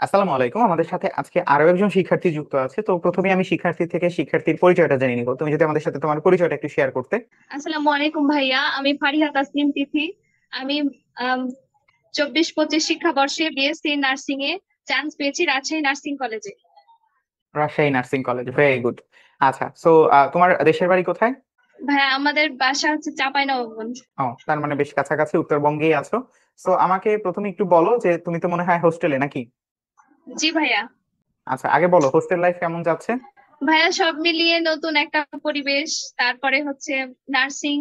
আসসালামু আলাইকুম। আমাদের সাথে আজকে আরো একজন শিক্ষার্থী যুক্ত আছে। তো প্রথমে আমি শিক্ষার্থী থেকে শিক্ষার্থীর পরিচয়টা জেনে নিব। তুমি যদি আমাদের সাথে তোমার পরিচয়টা একটু শেয়ার করতে। আসসালামু আলাইকুম ভাইয়া, আমি ফারিহা তাসনিম তিথি। আমি 24-25 শিক্ষাবর্ষে বিএসসি নার্সিং এ চান্স পেয়েছি রাজশাহী নার্সিং কলেজে। Rajshahi nursing college, very good. আচ্ছা, সো তোমার দেশের বাড়ি কোথায়? ভাইয়া আমাদের বাসা হচ্ছে চাঁপাইনবাবগঞ্জ। ও, তার মানে বেশ কাছাকাছি, উত্তরবঙ্গেই আছো। সো আমাকে প্রথমে একটু বলো যে তুমি তো মনে হয় হোস্টেলে নাকি? জি ভাইয়া। আচ্ছা, আগে বলো হোস্টেল লাইফ কেমন যাচ্ছে? ভাইয়া সব মিলিয়ে নতুন একটা পরিবেশ, তারপরে হচ্ছে নার্সিং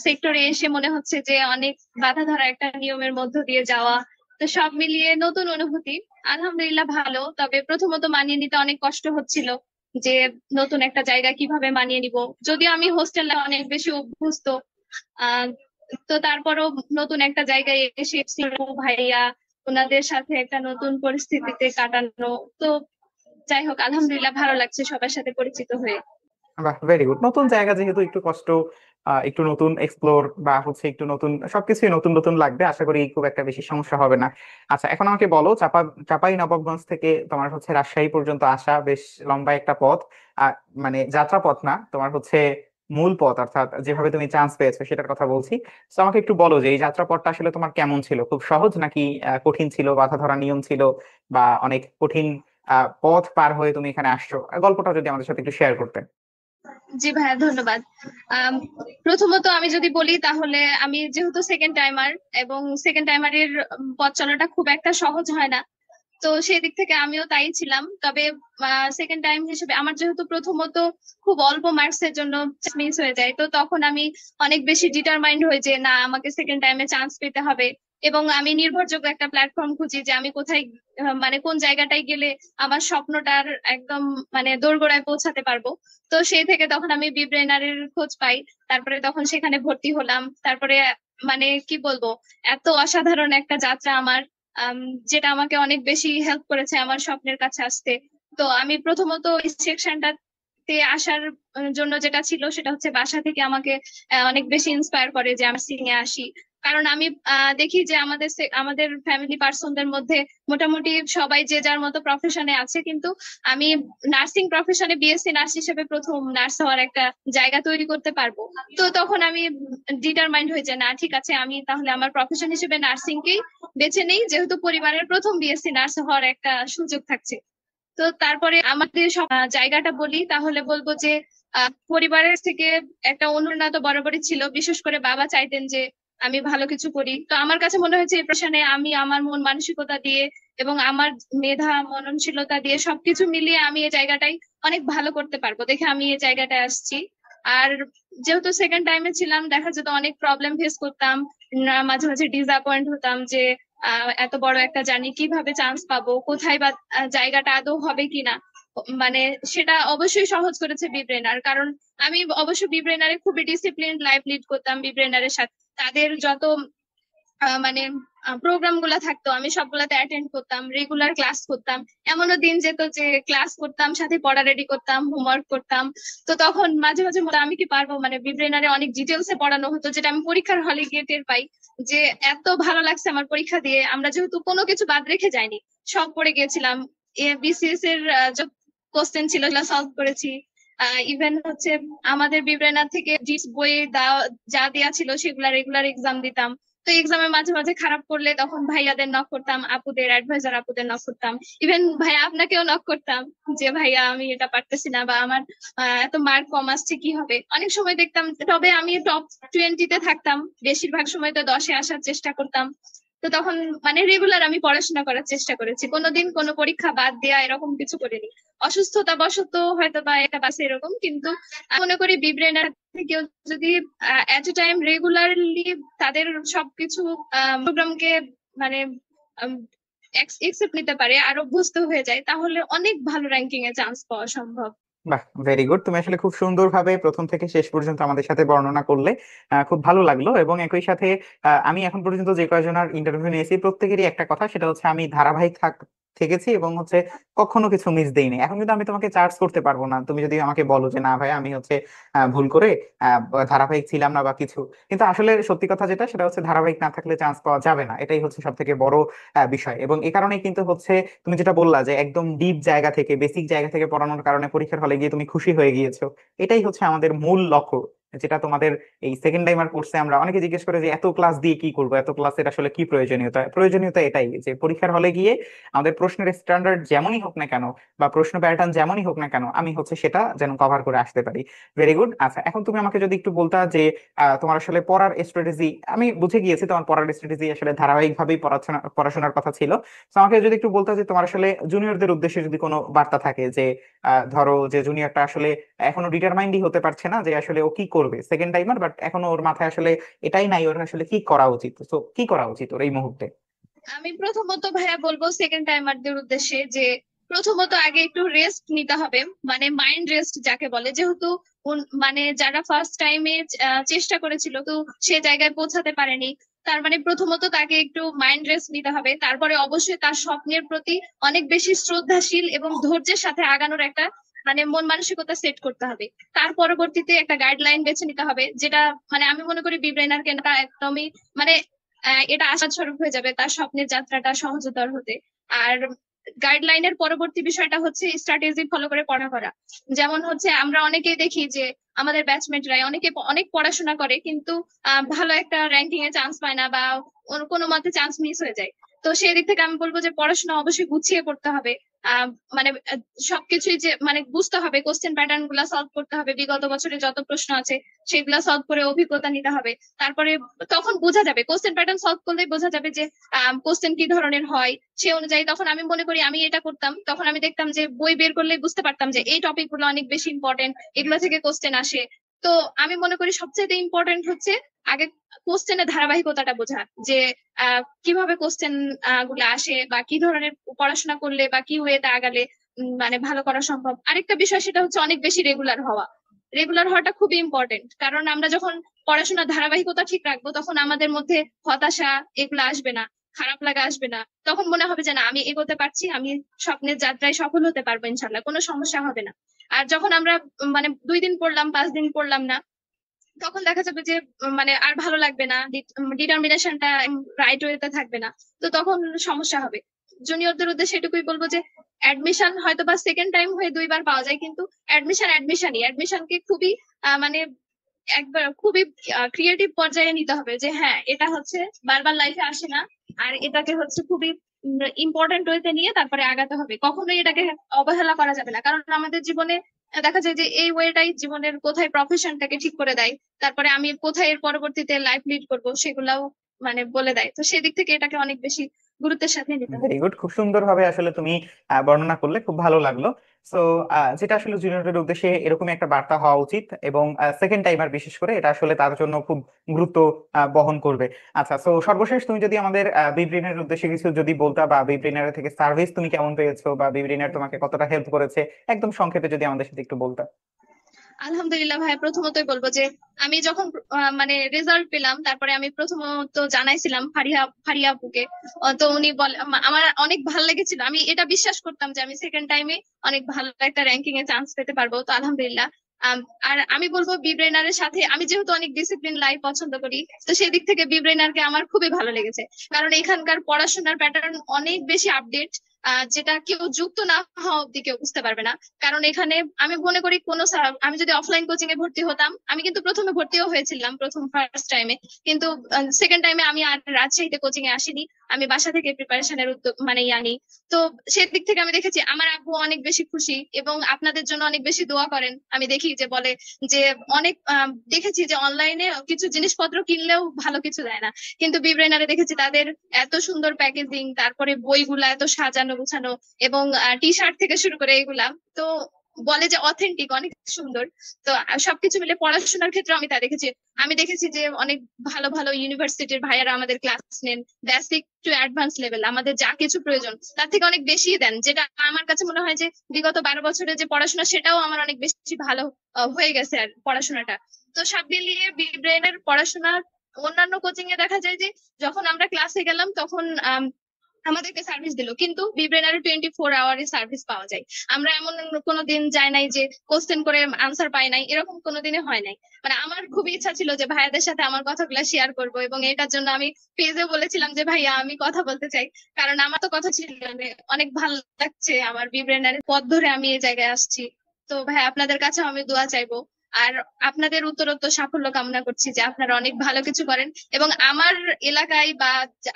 সেক্টরে এসে মনে হচ্ছে যে অনেক বাধা ধরা একটা নিয়মের মধ্য দিয়ে যাওয়া। তো সব মিলিয়ে নতুন অনুভূতি। আলহামদুলিল্লাহ ভালো, তবে প্রথমত মানিয়ে নিতে অনেক কষ্ট হচ্ছিল যে নতুন একটা জায়গা কিভাবে মানিয়ে নিব। যদিও আমি হোস্টেলে অনেক বেশি অভ্যস্ত, আহ তো তারপরও নতুন একটা জায়গায় এসে ভাইয়া ওনাদের সাথে একটা নতুন পরিস্থিতিতে কাটানো। তো যাই হোক, আলহামদুলিল্লাহ ভালো লাগছে সবার সাথে পরিচিত হয়ে। বাহ, ভেরি গুড। নতুন জায়গা যেহেতু একটু কষ্ট, একটু নতুন এক্সপ্লোর বা হচ্ছে একটু নতুন সবকিছুই নতুন নতুন লাগবে, আশা করি খুব একটা বেশি সমস্যা হবে না। আচ্ছা, এখন আমাকে বলো, চাপাই নবাবগঞ্জ থেকে তোমার হচ্ছে রাজশাহী পর্যন্ত আসা বেশ লম্বা একটা পথ। আহ মানে যাত্রা পথ না, তোমার হচ্ছে মূল পথ, অর্থাৎ যেভাবে তুমি চান্স পেয়েছো সেটার কথা বলছি। তো আমাকে একটু বলো যে এই যাত্রা পথটা আসলে তোমার কেমন ছিল, খুব সহজ নাকি কঠিন ছিল, বাধা ধরা নিয়ম ছিল, বা অনেক কঠিন পথ পার হয়ে তুমি এখানে আসছো? গল্পটা যদি আমাদের সাথে একটু শেয়ার করতে। জি ভাইয়া, ধন্যবাদ। আম, প্রথমত আমি যদি বলি তাহলে আমি যেহেতু সেকেন্ড টাইমার, এবং সেকেন্ড টাইমারের পথ চলাটা খুব একটা সহজ হয় না। তো সেই দিক থেকে আমিও তাই ছিলাম। তবে সেকেন্ড টাইম হিসেবে আমার যেহেতু প্রথমত খুব অল্প মার্কস এর জন্য মিস হয়ে যায়, তো তখন আমি অনেক বেশি ডিটারমাইন্ড হই যে না, আমাকে সেকেন্ড টাইমে চান্স পেতে হবে। এবং আমি নির্ভরযোগ্য একটা প্ল্যাটফর্ম খুঁজি যে আমি কোথায়, মানে কোন জায়গাটায় গেলে আমার স্বপ্নটার একদম মানে দোরগোড়ায় পৌঁছাতে পারবো। তো সেই থেকে তখন আমি বিব্রেনারের খোঁজ পাই। তারপরে তখন সেখানে ভর্তি হলাম। তারপরে মানে কি বলবো, এত অসাধারণ একটা যাত্রা আমার, আম, যেটা আমাকে অনেক বেশি হেল্প করেছে আমার স্বপ্নের কাছে আসতে। তো আমি প্রথমত এই সেকশনটাতে আসার জন্য যেটা ছিল সেটা হচ্ছে বাসা থেকে আমাকে অনেক বেশি ইন্সপায়ার করে যে আমি সিং এ আসি। কারণ আমি দেখি যে আমাদের ফ্যামিলি পার্সনদের মধ্যে মোটামুটি সবাই যে যার মতো প্রফেশনে আছে, কিন্তু আমি নার্সিং প্রফেশনে বিএসসি নার্স হিসেবে প্রথম নার্স হওয়ার একটা জায়গা তৈরি করতে পারবো। তো তখন আমি ডিটারমাইন্ড হয়ে যায়, না ঠিক আছে, আমি তাহলে আমার প্রফেশন হিসেবে নার্সিংকেই বেছে নেই, যেহেতু পরিবারের প্রথম বিএসসি নার্স হওয়ার একটা সুযোগ থাকছে। তো তারপরে আমাদের সব জায়গাটা বলি তাহলে বলবো যে পরিবারের থেকে একটা অনুপ্রেরণা তো বরাবরই ছিল। বিশেষ করে বাবা চাইতেন যে আমি ভালো কিছু করি। তো আমার কাছে মনে হয়েছে এই প্রশ্নে আমি আমার মন মানসিকতা দিয়ে এবং আমার মেধা মননশীলতা দিয়ে সবকিছু মিলিয়ে আমি এই জায়গাটাই অনেক ভালো করতে পারবো দেখে আমি এই জায়গাটায় আসছি। আর যেহেতু সেকেন্ড টাইমে ছিলাম, দেখা যেত অনেক প্রবলেম ফেস করতাম। মাঝে মাঝে ডিসঅ্যাপয়েন্ট হতাম যে এত বড় একটা জার্নি কিভাবে চান্স পাবো, কোথায় বা জায়গাটা আদৌ হবে কিনা। মানে সেটা অবশ্যই সহজ করেছে বিব্রেনার, কারণ আমি অবশ্য বিব্রেনারে খুবই ডিসিপ্লিন লাইফ লিড করতাম। বিব্রেনারের সাথে তাদের যত মানে প্রোগ্রাম গুলা থাকতো আমি সবগুলাতে অ্যাটেন্ড করতাম, রেগুলার ক্লাস করতাম। এমনও দিন যেত যে ক্লাস করতাম, সাথে পড়া রেডি করতাম, হোমওয়ার্ক করতাম। তো তখন মাঝে মাঝে মনে হতো আমি কি পারবো, মানে বিব্রেনারে অনেক ডিটেলসে পড়ানো হতো যেটা আমি পরীক্ষার হলে গিয়ে টের পাই যে এত ভালো লাগছে আমার পরীক্ষা দিয়ে। আমরা যেহেতু কোনো কিছু বাদ রেখে যাইনি, সব পড়ে গিয়েছিলাম। বিসিএস এর যত কোশ্চেন ছিল সেগুলো সলভ করেছি। ইভেন হচ্ছে আমাদের বিব্রেনার থেকে জিস বই যা দেয়া ছিল সেগুলা রেগুলার এক্সাম দিতাম। তো এক্সামে মাঝে মাঝে খারাপ করলে তখন ভাইয়াদের নক করতাম, আপুদের অ্যাডভাইজার আপুদের নক করতাম। ইভেন ভাইয়া আপনাকেও নক করতাম যে ভাইয়া আমি এটা পারতেছি না, বা আমার এত মার্ক কম আসছে কি হবে। অনেক সময় দেখতাম, তবে আমি টপ 20-তে থাকতাম, বেশিরভাগ সময় তো 10-এ আসার চেষ্টা করতাম। তো তখন মানে রেগুলার আমি পড়াশোনা করার চেষ্টা করেছি, কোনোদিন কোনো পরীক্ষা বাদ দেয়া এরকম কিছু করিনি। অসুস্থতা বশত হয়তো বা এটা বাসে এরকম, কিন্তু আমি মনে করি বিব্রেনার কেউ যদি এট এ টাইম রেগুলারলি তাদের সবকিছু প্রোগ্রামকে মানে একসেপ্ট নিতে পারে আর অভ্যস্ত হয়ে যায়, তাহলে অনেক ভালো র্যাঙ্কিং এ চান্স পাওয়া সম্ভব। বাহ, ভেরি গুড। তুমি আসলে খুব সুন্দরভাবে প্রথম থেকে শেষ পর্যন্ত আমাদের সাথে বর্ণনা করলে, খুব ভালো লাগলো। এবং একই সাথে আমি এখন পর্যন্ত যে কয়জনের ইন্টারভিউ নিয়েছি প্রত্যেকেরই একটা কথা, সেটা হচ্ছে আমি ধারাবাহিক থেকেছি এবং হচ্ছে কখনো কিছু মিস দেইনি। এখন কিন্তু আমি তোমাকে চার্জ করতে পারবো না, তুমি যদি আমাকে বলো যে না ভাই আমি হচ্ছে ভুল করে আহ, ধারাবাহিক ছিলাম না বা কিছু। কিন্তু আসলে সত্যি কথা যেটা সেটা হচ্ছে ধারাবাহিক না থাকলে চান্স পাওয়া যাবে না, এটাই হচ্ছে সব থেকে বড় বিষয়। এবং এই কারণেই কিন্তু হচ্ছে তুমি যেটা বললা যে একদম ডিপ জায়গা থেকে, বেসিক জায়গা থেকে পড়ানোর কারণে পরীক্ষার হলে গিয়ে তুমি খুশি হয়ে গিয়েছো, এটাই হচ্ছে আমাদের মূল লক্ষ্য। যেটা তোমাদের এই সেকেন্ড টাইমার কোর্সে আমরা অনেকে জিজ্ঞেস করে যে এত ক্লাস দিয়ে কি করবো, এত ক্লাসের আসলে কি প্রয়োজনীয়তা। প্রয়োজনীয়তা এটাই যে পরীক্ষার হলে গিয়ে আমাদের প্রশ্নের স্ট্যান্ডার্ড যেমনই হোক না কেন বা প্রশ্ন প্যাটার্ন যেমনই হোক না কেন, আমি হচ্ছে সেটা যেন কভার করে আসতে পারি। Very good. আচ্ছা, এখন তুমি আমাকে যদি একটু বলতা যে তোমার আসলে পড়ার স্ট্র্যাটেজি, আমি বুঝে গিয়েছি তোমার পড়ার স্ট্র্যাটেজি আসলে ধারাবাহিক ভাবেই পড়াশোনার কথা ছিল। তো আমাকে যদি একটু বলতা যে তোমার আসলে জুনিয়রদের উদ্দেশ্যে যদি কোনো বার্তা থাকে যে ধরো যে জুনিয়রটা আসলে এখনো ডিটারমাইন্ডই হতে পারছে না যে আসলে ও কি করবে, সেকেন্ড টাইমার, বাট এখনো ওর মাথায় আসলে এটাই নাই ওর আসলে কি করা উচিত, তো কি করা উচিত ওর এই মুহূর্তে? আমি প্রথমত ভাইয়া বলবো সেকেন্ড টাইমারদের উদ্দেশ্যে যে প্রথমত আগে একটু রেস্ট নিতে হবে, মানে মাইন্ড রেস্ট যাকে বলে। যেহেতু মানে যারা ফার্স্ট টাইমে চেষ্টা করেছিল তো সে জায়গায় পৌঁছাতে পারেনি, তার মানে প্রথমত তাকে একটু মাইন্ড রেস্ট নিতে হবে। তারপরে অবশ্যই তার স্বপ্নের প্রতি অনেক বেশি শ্রদ্ধাশীল এবং ধৈর্যের সাথে আগানোর একটা মানে মন মানসিকতা সেট করতে হবে। তার পরবর্তীতে একটা গাইডলাইন বেছে নিতে হবে, যেটা মানে আমি মনে করি বি ব্রেনারকে একদমই মানে এটা আশাদ স্বরূপ হয়ে যাবে তার স্বপ্নের যাত্রাটা সহজতর হতে। আর গাইডলাইনের পরবর্তী বিষয়টা হচ্ছে স্ট্র্যাটেজি ফলো করে পড়া করা। যেমন হচ্ছে আমরা অনেকেই দেখি যে আমাদের ব্যাচমেটরাই অনেকে অনেক পড়াশোনা করে কিন্তু ভালো একটা র্যাঙ্কিং এ চান্স পায় না বা কোনো মতে চান্স মিস হয়ে যায়। তো সেই দিক থেকে আমি বলবো যে পড়াশোনা অবশ্যই গুছিয়ে পড়তে হবে। আহ মানে সবকিছুই যে মানে বুঝতে হবে, কোশ্চেন প্যাটার্ন গুলা সলভ করতে হবে, বিগত বছরে যত প্রশ্ন আছে সেগুলা সলভ করে অভিজ্ঞতা নিতে হবে। তারপরে তখন বোঝা যাবে, কোশ্চেন প্যাটার্ন সলভ করলে বোঝা যাবে যে কোশ্চেন কি ধরনের হয়। সে অনুযায়ী তখন আমি মনে করি আমি এটা করতাম, তখন আমি দেখতাম যে বই বের করলে বুঝতে পারতাম যে এই টপিক গুলো অনেক বেশি ইম্পর্টেন্ট, এগুলো থেকে কোশ্চেন আসে। তো আমি মনে করি সবচেয়ে ইম্পর্টেন্ট হচ্ছে আগে কোশ্চেনের ধারাবাহিকতাটা বোঝা, যে কিভাবে কোশ্চেন গুলো আসে বা কি ধরনের পড়াশোনা করলে বা কি ওয়েতে আগালে মানে ভালো করা সম্ভব। আরেকটা বিষয় সেটা হচ্ছে অনেক বেশি রেগুলার হওয়া। রেগুলার হওয়াটা খুবই ইম্পর্টেন্ট, কারণ আমরা যখন পড়াশোনার ধারাবাহিকতা ঠিক রাখবো তখন আমাদের মধ্যে হতাশা এগুলো আসবে না, খারাপ লাগা আসবে না। তখন মনে হবে যে না আমি এগোতে পারছি, আমি স্বপ্নের যাত্রায় সফল হতে পারবো ইনশাল্লাহ, কোনো সমস্যা হবে না। আর যখন আমরা মানে 2 দিন পড়লাম 5 দিন পড়লাম না, তখন দেখা যাবে যে মানে আর ভালো লাগবে না, ডিটারমিনেশনটা রাইট ওয়েতে থাকবে না। তো তখন সমস্যা হবে। জুনিয়রদের উদ্দেশ্যে এটুকুই বলবো যে অ্যাডমিশন হয়তো বা সেকেন্ড টাইম হয়ে 2বার পাওয়া যায়, কিন্তু অ্যাডমিশনই অ্যাডমিশনকে খুবই মানে একবার খুবই ক্রিয়েটিভ পর্যায়ে নিতে হবে, যে হ্যাঁ এটা হচ্ছে বারবার লাইফে আসে না। আর এটাকে হচ্ছে খুবই ইম্পর্টেন্ট ওয়েতে নিয়ে তারপরে আগাতে হবে, কখনোই এটাকে অবহেলা করা যাবে না। কারণ আমাদের জীবনে দেখা যায় যে এই ওয়েটাই জীবনের কোথায় প্রফেশনটাকে ঠিক করে দেয়, তারপরে আমি কোথায় এর পরবর্তীতে লাইফ লিড করব সেগুলাও মানে বলে দেয়। তো সেদিক থেকে এটাকে অনেক বেশি গুরুত্বের সাথে নিতে ভেরি হবে। গুড, খুব সুন্দরভাবে আসলে তুমি বর্ণনা করলে, খুব ভালো লাগলো। সো যেটা আসলে জুনিয়রদের উদ্দেশ্যে এরকমই একটা বার্তা হওয়া উচিত, এবং সেকেন্ড টাইমার বিশেষ করে এটা আসলে তার জন্য খুব গুরুত্ব বহন করবে। আচ্ছা, সো সর্বশেষ তুমি যদি আমাদের বিব্রেনের উদ্দেশ্যে কিছু যদি বলতা, বা বিব্রেনার থেকে সার্ভিস তুমি কেমন পেয়েছো, বা বিব্রেনার তোমাকে কতটা হেল্প করেছে, একদম সংক্ষেপে যদি আমাদের সাথে একটু বলতা। আলহামদুলিল্লাহ ভাই, প্রথমতই বলবো যে আমি যখন মানে রেজাল্ট পেলাম তারপরে আমি প্রথমত জানাইছিলাম ফারিয়া ফারিয়া আপুকে। তো উনি বলে আমার অনেক ভালো লেগেছিল, আমি এটা বিশ্বাস করতাম যে আমি সেকেন্ড টাইমে অনেক ভালো একটা র্যাঙ্কিং এ চান্স পেতে পারবো। তো আলহামদুলিল্লাহ। আর আমি বলবো বি ব্রেনারের সাথে আমি যেহেতু অনেক ডিসিপ্লিন লাইফ পছন্দ করি, তো সেদিক থেকে বি ব্রেনারকে আমার খুবই ভালো লেগেছে। কারণ এখানকার পড়াশোনার প্যাটার্ন অনেক বেশি আপডেট, যেটা কেউ যুক্ত না হওয়া অব্দি কেউ বুঝতে পারবে না। কারণ এখানে আমি মনে করি আমি যদি অফলাইন কোচিং এ ভর্তি হতাম, আমি কিন্তু প্রথমে ভর্তিও হয়েছিলাম প্রথম ফার্স্ট টাইমে, কিন্তু সেকেন্ড টাইমে আমি আর রাজশাহীতে কোচিং এ আসিনি, আমি বাসা থেকে প্রিপারেশনের উদ্যোগ মানে আনি। তো সেদিক থেকে আমি দেখেছি আমার আব্বু অনেক বেশি খুশি এবং আপনাদের জন্য অনেক বেশি দোয়া করেন। আমি দেখি যে বলে যে অনেক দেখেছি যে অনলাইনে কিছু জিনিসপত্র কিনলেও ভালো কিছু দেয় না, কিন্তু বিব্রেনারে দেখেছি তাদের এত সুন্দর প্যাকেজিং, তারপরে বইগুলা এত সাজানো গুছানো, এবং টি শার্ট থেকে শুরু করে এগুলা তো বলে যে অথেন্টিক, অনেক সুন্দর। তো সবকিছু মিলে পড়াশোনার ক্ষেত্রে আমি তা দেখেছি। আমি দেখেছি যে অনেক ভালো ভালো ইউনিভার্সিটির ভাইয়ারা আমাদের ক্লাস নেন, বেসিক টু অ্যাডভান্স লেভেল, আমাদের যা কিছু প্রয়োজন তার থেকে অনেক বেশি দেন, যেটা আমার কাছে মনে হয় যে বিগত 12 বছরের যে পড়াশোনা সেটাও আমার অনেক বেশি ভালো হয়ে গেছে আর পড়াশোনাটা। তো সব মিলিয়ে বি ব্রেনের পড়াশোনা অন্যান্য কোচিং এ দেখা যায় যে যখন আমরা ক্লাসে গেলাম তখন আমাদেরকে সার্ভিস দিল, কিন্তু বিব্রেনারে 24 আওয়ারই সার্ভিস পাওয়া যায়। আমরা এমন কোনো দিন যায় নাই যে কোশ্চেন করে আনসার পাই নাই, এরকম কোনোদিনই হয় নাই। মানে আমার খুবই ইচ্ছা ছিল যে ভাইয়াদের সাথে আমার কথাগুলো শেয়ার করব, এবং এটার জন্য আমি পেজে বলেছিলাম যে ভাইয়া আমি কথা বলতে চাই, কারণ আমার তো কথা ছিল যে অনেক ভালো লাগছে আমার বিব্রেনারের পথ ধরে আমি এই জায়গায় আসছি। তো ভাই আপনাদের কাছে আমি দোয়া চাইবো, আর আপনাদের উত্তরোত্তর সাফল্য কামনা করছি, যে আপনারা অনেক ভালো কিছু করেন। এবং আমার এলাকায় বা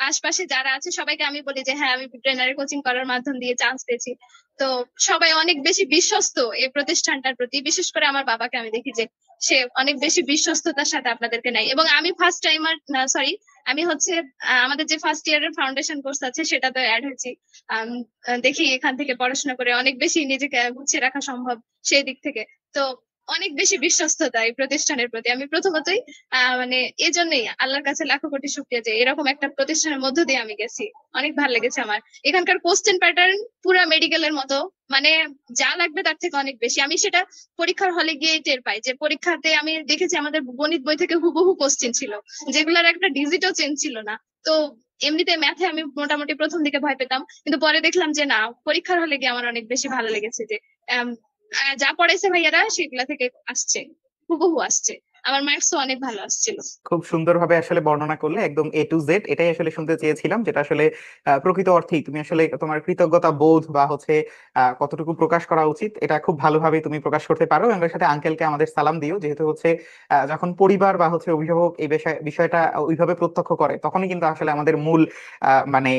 আশপাশে যারা আছে সবাইকে আমি বলি যে হ্যাঁ, আমি ট্রেনারের কোচিং করার মাধ্যম দিয়ে চান্স পেয়েছি। তো সবাই অনেক বেশি বিশ্বস্ত এই প্রতিষ্ঠানটার প্রতি, বিশেষ করে আমার বাবাকে আমি দেখি যে সে অনেক বেশি বিশ্বস্ততার সাথে আপনাদেরকে নেয়। এবং আমি ফার্স্ট টাইমার, সরি, আমি হচ্ছে আমাদের যে ফার্স্ট ইয়ারের ফাউন্ডেশন কোর্স আছে সেটাতে অ্যাড হয়েছি। আম, দেখি এখান থেকে পড়াশোনা করে অনেক বেশি নিজেকে গুছিয়ে রাখা সম্ভব সেই দিক থেকে। তো অনেক বেশি বিশ্বস্ততা এই প্রতিষ্ঠানের প্রতি। আমি প্রথমতই মানে এই জন্যই আল্লাহর কাছে লাখো কোটি শুকরিয়া যে এরকম একটা প্রতিষ্ঠানের মধ্য দিয়ে আমি গেছি। অনেক ভালো লেগেছে আমার। এখানকার কোশ্চেন প্যাটার্ন পুরা মেডিকেলের মতো, মানে যা লাগবে তার থেকে অনেক বেশি। আমি সেটা পরীক্ষার হলে গিয়ে টের পাই যে পরীক্ষাতে আমি দেখেছি আমাদের গণিত বই থেকে হুবহু কোশ্চেন ছিল, যেগুলোর একটা ডিজিটও চেঞ্জ ছিল না। তো এমনিতে ম্যাথে আমি মোটামুটি প্রথম দিকে ভয় পেতাম, কিন্তু পরে দেখলাম যে না, পরীক্ষার হলে গিয়ে আমার অনেক বেশি ভালো লেগেছে যে যা পড়াইছে ভাইয়ারা সেগুলা থেকে আসছে, হুবহু আসছে। আমার মার্কসও অনেক ভালো আসছিল। খুব সুন্দরভাবে আসলে বর্ণনা করলে, একদম A to Z। এটাই আসলে শুনতে চেয়েছিলাম, যেটা আসলে প্রকৃত অর্থেই তুমি আসলে তোমার কৃতজ্ঞতা বোধ বা হচ্ছে কতটুকু প্রকাশ করা উচিত, এটা খুব ভালোভাবে তুমি প্রকাশ করতে পারো। এবং এর সাথে আঙ্কেলকে আমাদের সালাম দিও, যেহেতু হচ্ছে যখন পরিবার বা হচ্ছে অভিভাবক এই বিষয়টা ওইভাবে প্রত্যক্ষ করে, তখনই কিন্তু আসলে আমাদের মূল মানে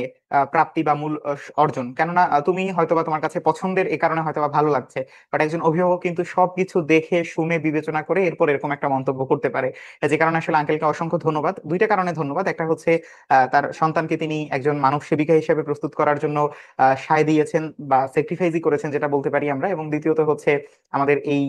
প্রাপ্তি বা মূল অর্জন। কেননা তুমি হয়তোবা তোমার কাছে পছন্দের, এ কারণে হয়তোবা ভালো লাগছে, বাট একজন অভিভাবক কিন্তু সবকিছু দেখে শুনে বিবেচনা করে এরপর এরকম একটা মন্তব্য করতে পারে। যে কারণে আসলে আঙ্কেলকে অসংখ্য ধন্যবাদ। দুইটা কারণে ধন্যবাদ। একটা হচ্ছে তার সন্তানকে তিনি একজন মানব সেবিকা হিসেবে প্রস্তুত করার জন্য সায় দিয়েছেন বা স্যাক্রিফাইসই করেছেন, যেটা বলতে পারি আমরা। এবং দ্বিতীয়ত হচ্ছে আমাদের এই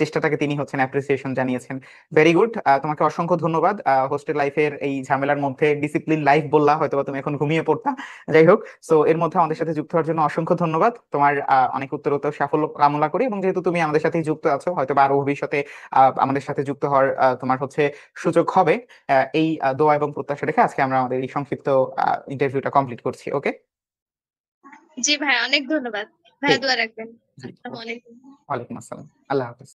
চেষ্টাটাকে তিনি হচ্ছেন অ্যাপ্রিসিয়েশন জানিয়েছেন। Very good. তোমাকে অসংখ্য ধন্যবাদ। হোস্টেল লাইফের এই ঝামেলার মধ্যে ডিসিপ্লিন লাইফ বললা, হয়তোবা তুমি এখন ঘুমিয়ে পড়তা। যাই হোক, সো এর মধ্যে আমাদের সাথে যুক্ত হওয়ার জন্য অসংখ্য ধন্যবাদ। তোমার অনেক উত্তরোত্তর সাফল্য কামনা করি। এবং যেহেতু তুমি আমাদের সাথেই যুক্ত আছো, হয়তো আরো ভবিষ্যতে আমাদের সাথে যুক্ত হওয়ার তোমার হচ্ছে সুযোগ হবে। এই দোয়া এবং প্রত্যাশা রেখে আজকে আমরা আমাদের এই সংক্ষিপ্ত ইন্টারভিউটা কমপ্লিট করছি। ওকে। জি ভাই, অনেক ধন্যবাদ। ভাইয়া ঠিক। দোয়া রাখবেন। জি, আসসালামু অবশ্যই। আলাইকুম। ওয়ালাইকুম আসসালাম। আল্লাহ হাফেজ।